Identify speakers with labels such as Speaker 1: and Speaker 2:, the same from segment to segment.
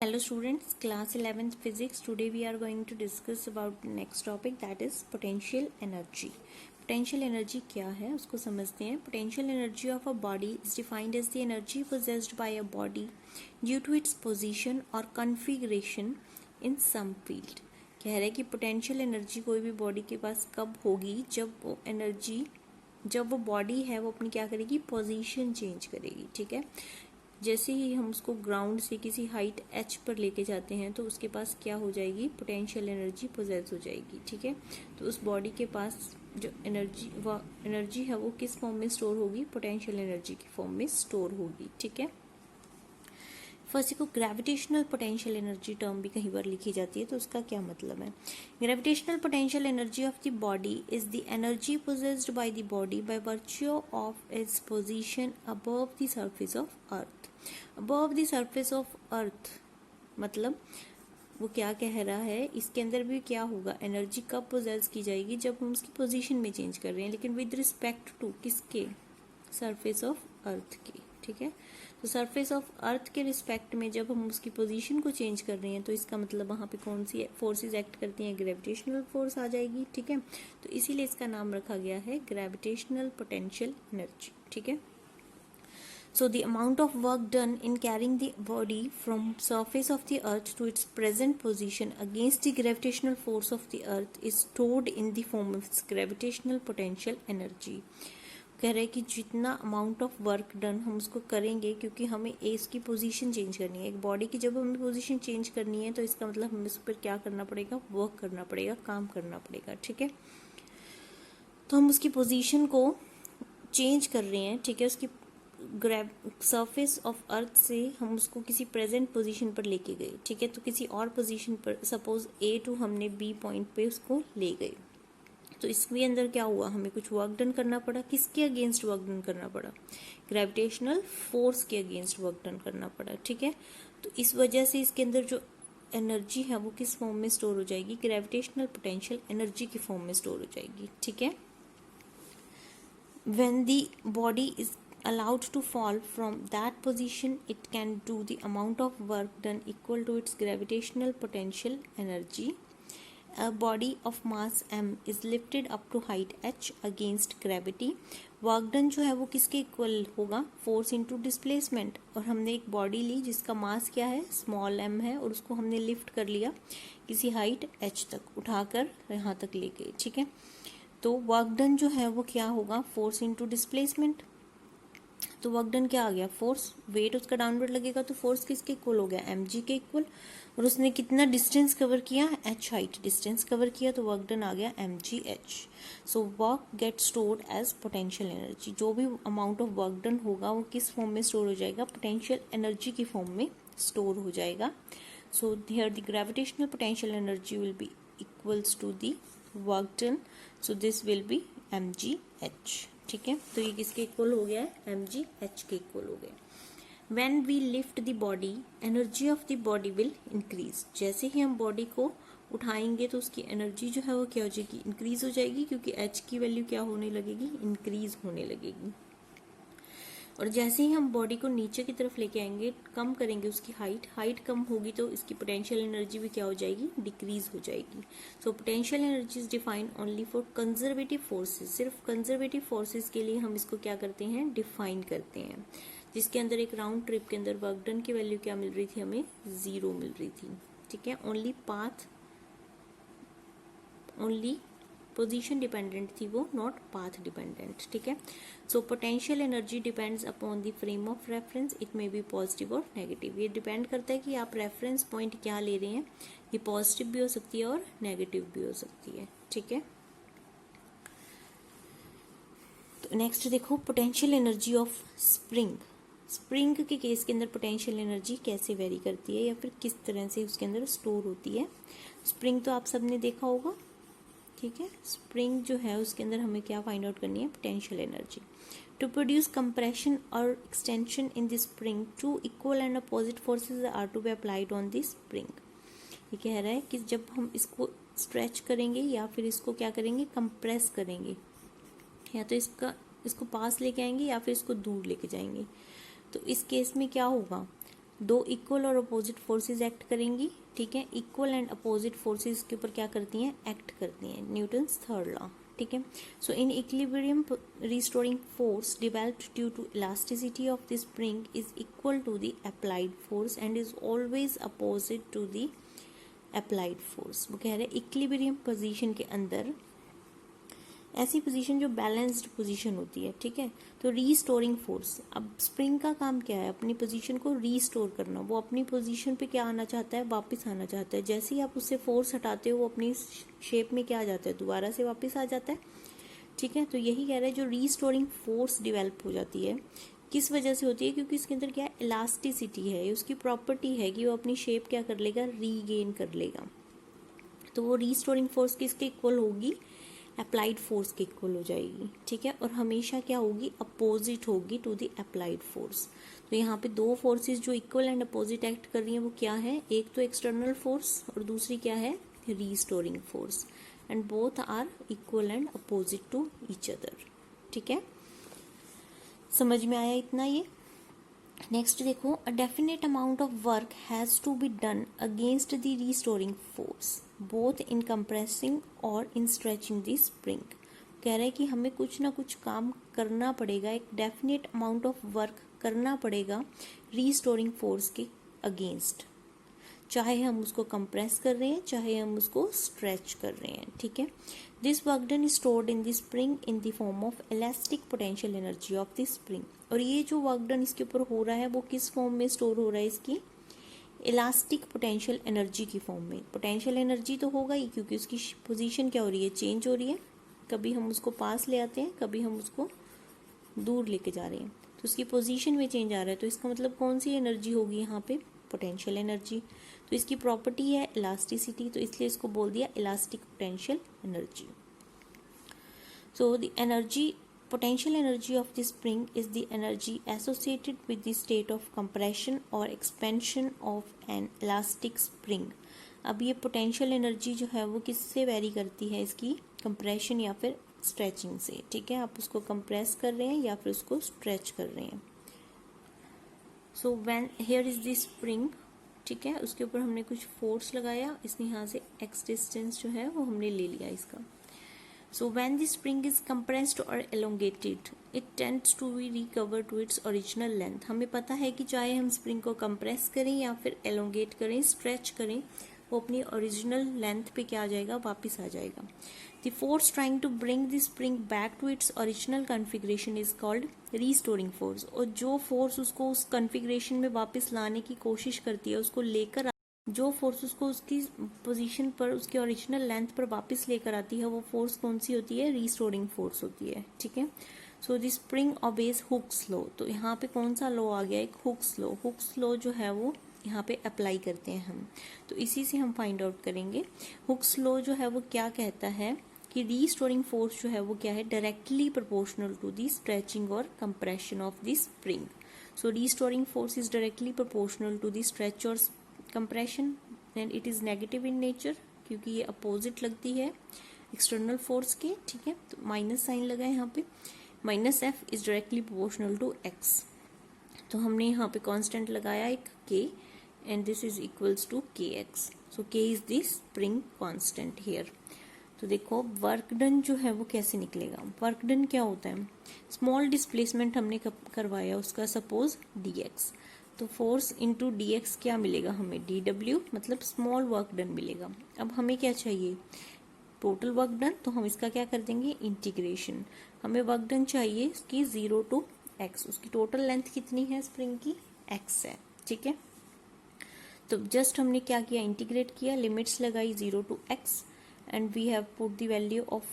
Speaker 1: Hello students, class 11th physics. Today we are going to discuss about the next topic, that is potential energy. Potential energy क्या है उसको समझते हैं. Potential energy of a body is defined as the energy possessed by a body due to its position or configuration in some field. कह रहे हैं कि potential energy कोई भी बॉडी के पास कब होगी, जब वो बॉडी है वो अपनी क्या करेगी, पोजीशन चेंज करेगी. ठीक है, जैसे ही हम उसको ग्राउंड से किसी हाइट h पर लेके जाते हैं तो उसके पास क्या हो जाएगी, पोटेंशियल एनर्जी पोजेस हो जाएगी. ठीक है, तो उस बॉडी के पास जो एनर्जी है वो किस फॉर्म में स्टोर होगी, पोटेंशियल एनर्जी की फॉर्म में स्टोर होगी. ठीक है, फर्स्ट को ग्रेविटेशनल पोटेंशियल एनर्जी टर्म भी कहीं बार लिखी जाती है, तो उसका क्या मतलब है. Gravitational potential energy of the body is the energy possessed by the body by virtue of its position above the surface of earth. Above the surface of earth मतलब वो क्या कह रहा है, इसके अंदर भी क्या होगा, एनर्जी कब पोजेस की जाएगी, जब हम उसकी पोजीशन में चेंज कर रहे हैं, लेकिन विद रिस्पेक्ट टू किसके, सरफेस ऑफ अर्थ की. ठीक है, तो सरफेस ऑफ अर्थ के रिस्पेक्ट में जब हम उसकी पोजीशन को चेंज कर रहे हैं तो इसका मतलब वहाँ पे कौन सी फोर्सेस एक्ट करती हैं, ग्रेविटेशनल फोर्स आ जाएगी. ठीक है, तो इसीलिए इसका नाम रखा गया है ग्रेविटेशनल पोटेंशियल एनर्जी. ठीक है, so the amount of work done in carrying the body from surface of the earth to its present position against the gravitational force of the earth is stored in the form of its gravitational potential energy. कह रहे हैं कि जितना amount of work done हम उसको करेंगे, क्योंकि हमें इसकी पोजीशन चेंज करनी है, एक बॉडी की जब हमें पोजीशन चेंज करनी है तो इसका मतलब हमें उस पर क्या करना पड़ेगा, वर्क करना पड़ेगा, काम करना पड़ेगा. ठीक है, तो हम उसकी पोजीशन को चेंज कर रहे हैं. ठीक है, उसकी सरफेस ऑफ अर्थ से हम उसको किसी प्रेजेंट पोजीशन पर लेके गए. ठीक है, तो किसी और पोजीशन पर सपोज A टू हमने B पॉइंट पे उसको ले गए, तो इसके अंदर क्या हुआ, हमें कुछ वर्क डन करना पड़ा. किसके अगेंस्ट वर्क डन करना पड़ा, ग्रेविटेशनल फोर्स के अगेंस्ट वर्क डन करना पड़ा. ठीक है, तो इस वजह से इसके अंदर जो एनर्जी है वो किस फॉर्म में स्टोर हो जाएगी, ग्रेविटेशनल पोटेंशियल एनर्जी की फॉर्म में स्टोर हो जाएगी. ठीक है, when the body is allowed to fall from that position, it can do the amount of work done equal to its gravitational potential energy. A body of mass m is lifted up to height h against gravity. Work done जो है वो किसके equal होगा, force into displacement. और हमने एक body ली जिसका मास क्या है, स्मॉल m है, और उसको हमने लिफ्ट कर लिया किसी हाइट h तक, उठाकर यहाँ तक ले गए. ठीक है, तो वर्क डन जो है वो क्या होगा, फोर्स इंटू डिस्प्लेसमेंट. तो वर्क डन क्या आ गया, फोर्स, वेट उसका डाउनवर्ड लगेगा तो फोर्स किसके इक्वल हो गया, mg के इक्वल. और उसने कितना डिस्टेंस कवर किया, h हाइट डिस्टेंस कवर किया, तो वर्क डन आ गया mgh. So work get stored as potential energy. जो भी अमाउंट ऑफ वर्क डन होगा वो किस फॉर्म में स्टोर हो जाएगा, पोटेंशियल एनर्जी की फॉर्म में स्टोर हो जाएगा. So here the gravitational potential energy will be equals to the work done. So this will be mgh. ठीक है, तो ये किसके इक्वल हो गया है, mgh के इक्वल हो गया. When we lift the body, energy of the body will increase. जैसे ही हम बॉडी को उठाएंगे तो उसकी एनर्जी जो है वो क्या हो जाएगी, इंक्रीज हो जाएगी, क्योंकि h की वैल्यू क्या होने लगेगी, इंक्रीज होने लगेगी. और जैसे ही हम बॉडी को नीचे की तरफ लेके आएंगे, कम करेंगे उसकी हाइट कम होगी तो इसकी पोटेंशियल एनर्जी भी क्या हो जाएगी, डिक्रीज हो जाएगी. So potential energy is defined only for conservative forces. सिर्फ कंजर्वेटिव फोर्सेस के लिए हम इसको क्या करते हैं, डिफाइन करते हैं, जिसके अंदर एक राउंड ट्रिप के अंदर वर्क डन की वैल्यू क्या मिल रही थी, हमें 0 मिल रही थी. ठीक है, ओनली पोजीशन डिपेंडेंट थी वो, नॉट पाथ डिपेंडेंट. ठीक है, so potential energy depends upon the frame of reference. It may be positive और नेगेटिव. ये डिपेंड करता है कि आप रेफरेंस पॉइंट क्या ले रहे हैं, ये पॉजिटिव भी हो सकती है और नेगेटिव भी हो सकती है. ठीक है, तो नेक्स्ट देखो, पोटेंशियल एनर्जी ऑफ स्प्रिंग के केस के अंदर पोटेंशियल एनर्जी कैसे वेरी करती है, या फिर किस तरह से उसके अंदर स्टोर होती है. स्प्रिंग तो आप सबने देखा होगा. ठीक है, स्प्रिंग जो है उसके अंदर हमें क्या फाइंड आउट करनी है, potential energy. To produce compression और extension in the spring, two equal and opposite forces are to be applied on the spring. ये कह रहा है कि जब हम इसको स्ट्रेच करेंगे या फिर इसको क्या करेंगे, कंप्रेस करेंगे, या तो इसको पास लेके आएंगे या फिर इसको दूर लेके जाएंगे, तो इस केस में क्या होगा, दो इक्वल और अपोजिट फोर्सेस एक्ट करेंगी, ठीक है। इक्वल एंड अपोजिट फोर्सेस के ऊपर क्या करती हैं, एक्ट करती हैं, न्यूटन्स थर्ड लॉ, ठीक है। So in equilibrium restoring force developed due to elasticity of the spring is equal to the applied force and is always opposite to the applied force. वो कह रहे हैं इक्विलिब्रियम पोजीशन के अंदर ऐसी position जो बैलेंस्ड पोजीशन होती है, ठीक है। तो रीस्टोरिंग फोर्स, अब स्प्रिंग का काम क्या है, अपनी पोजीशन को रीस्टोर करना। वो अपनी पोजीशन पे क्या आना चाहता है, वापस आना चाहता है। जैसे ही आप उससे फोर्स हटाते हो वो अपनी शेप में क्या आ जाता है, दोबारा से वापस आ जाता है, ठीक है। तो यही कह रहे हैं जो रीस्टोरिंग फोर्स डिवेल्प हो जाती है किस वजह से होती है, क्योंकि इसके अंदर क्या है, इलास्टिसिटी है, उसकी प्रॉपर्टी है कि वो अपनी शेप क्या कर लेगा, रीगेन कर लेगा। तो वो रीस्टोरिंग फोर्स किसके इक्वल होगी, अप्लाइड फोर्स के इक्वल हो जाएगी, ठीक है। और हमेशा क्या होगी, अपोजिट होगी टू द अप्लाइड फोर्स। तो यहाँ पे दो फोर्सेस जो इक्वल एंड अपोजिट एक्ट कर रही हैं वो क्या है, एक तो एक्सटर्नल फोर्स और दूसरी क्या है, restoring force, and both are equal and opposite to each other, ठीक है। समझ में आया इतना ये। नेक्स्ट देखो, a definite amount of work has to be done against the restoring force both in compressing और इन स्ट्रेचिंग द स्प्रिंग। कह रहा है कि हमें कुछ ना कुछ काम करना पड़ेगा, एक डेफिनेट अमाउंट ऑफ वर्क करना पड़ेगा रीस्टोरिंग फोर्स के अगेंस्ट, चाहे हम उसको कंप्रेस कर रहे हैं चाहे हम उसको स्ट्रेच कर रहे हैं, ठीक है। This work done is stored in the spring in the form of elastic potential energy of the spring. और ये जो वर्क डन इसके ऊपर हो रहा है वो किस फॉर्म में स्टोर हो रहा है, इसकी इलास्टिक पोटेंशियल एनर्जी की फॉर्म में। पोटेंशियल एनर्जी तो होगा ही क्योंकि उसकी पोजीशन क्या हो रही है, चेंज हो रही है। कभी हम उसको पास ले आते हैं, कभी हम उसको दूर लेके जा रहे हैं, तो उसकी पोजीशन में चेंज आ रहा है। तो इसका मतलब कौन सी एनर्जी होगी यहाँ पे, पोटेंशियल एनर्जी। तो इसकी प्रॉपर्टी है इलास्टिसिटी, तो इसलिए इसको बोल दिया elastic potential energy. So the energy potential energy of the spring is the energy associated with the state of compression or expansion of an elastic spring। अब ये potential energy जो है वो किससे वेरी करती है, इसकी compression या फिर stretching से, ठीक है। आप उसको compress कर रहे हैं या फिर उसको stretch कर रहे हैं। So when here is the spring, ठीक है, उसके ऊपर हमने कुछ फोर्स लगाया, इसने यहाँ से x डिस्टेंस जो है वो हमने ले लिया इसका। So when the spring is compressed or elongated, it tends to be recover to its original length। हमें पता है कि चाहे हम स्प्रिंग को कंप्रेस करें या फिर एलोंगेट करें, स्ट्रेच करें, वो अपनी ओरिजिनल लेंथ पे क्या आ जाएगा, वापस आ जाएगा। The force trying to bring the spring back to its original configuration is called restoring force। और जो फोर्स उसको उस कॉन्फ़िगरेशन में वापस लाने की कोशिश करती है, उसको लेकर जो फोर्स उसको उसकी पोजीशन पर, उसके ओरिजिनल लेंथ पर वापस लेकर आती है, वो फोर्स कौन सी होती है, रीस्टोरिंग फोर्स होती है, ठीक है। So the spring obeys Hooke's law. तो यहाँ पे कौन सा लॉ आ गया, एक हुक्स लॉ। हुक्स लॉ जो है वो यहाँ पे अप्लाई करते हैं हम, तो इसी से हम फाइंड आउट करेंगे। हुक्स लॉ जो है वो क्या कहता है कि रीस्टोरिंग फोर्स जो है वो क्या है, directly proportional to the stretching और compression of the spring. So restoring force is directly proportional to the stretch और compression and it is negative in nature, क्योंकि ये अपोजिट लगती है एक्सटर्नल फोर्स के, ठीक है। तो माइनस साइन लगा है यहाँ पे, minus F is directly proportional to X. तो हमने यहाँ पे कांस्टेंट लगाया एक K, and this is equals to K X. So K is the spring constant here. तो देखो वर्क डन जो है वो कैसे निकलेगा। वर्क डन क्या होता है, स्मॉल डिस्प्लेसमेंट हमने करवाया उसका, सपोज डी एक्स, तो फोर्स इंटू डी एक्स क्या मिलेगा हमें, डी डब्ल्यू, मतलब स्मॉल वर्क डन मिलेगा। अब हमें क्या चाहिए, टोटल वर्क डन, तो हम इसका क्या कर देंगे, इंटीग्रेशन। हमें वर्क डन चाहिए इसकी 0 to x, उसकी टोटल लेंथ कितनी है स्प्रिंग की, x है, ठीक है। तो जस्ट हमने क्या किया, इंटीग्रेट किया, लिमिट्स लगाई 0 to x and we have put the value of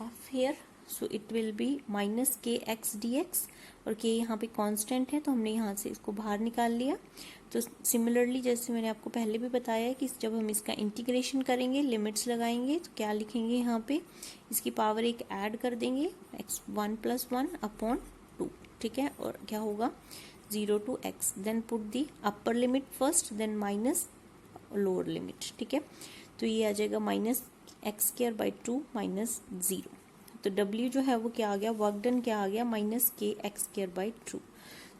Speaker 1: f here. So it will be minus K X D X, और के यहाँ पे कांस्टेंट है तो हमने यहाँ से इसको बाहर निकाल लिया। तो सिमिलरली जैसे मैंने आपको पहले भी बताया है कि जब हम इसका इंटीग्रेशन करेंगे, लिमिट्स लगाएंगे, तो क्या लिखेंगे यहाँ पे, इसकी पावर एक ऐड कर देंगे, x 1 + 1 अपॉन 2, ठीक है। और क्या होगा 0 to x, then put the upper limit first, then minus lower limit, ठीक है। तो ये आ जाएगा -x²/2 - 0। तो W जो है वो क्या आ गया, वर्क डन क्या आ गया, -kx²/2।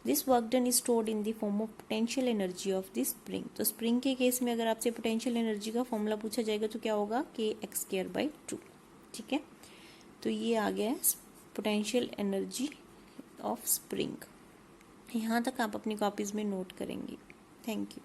Speaker 1: This work done is stored in the form of potential energy of the spring. तो स्प्रिंग के केस में अगर आपसे पोटेंशियल एनर्जी का फॉर्मूला पूछा जाएगा तो क्या होगा, kx²/2। ठीक है, तो ये आ गया है पोटेंशियल एनर्जी ऑफ स्प्रिंग। यहाँ तक आप अपनी कॉपीज में नोट करेंगे। Thank you.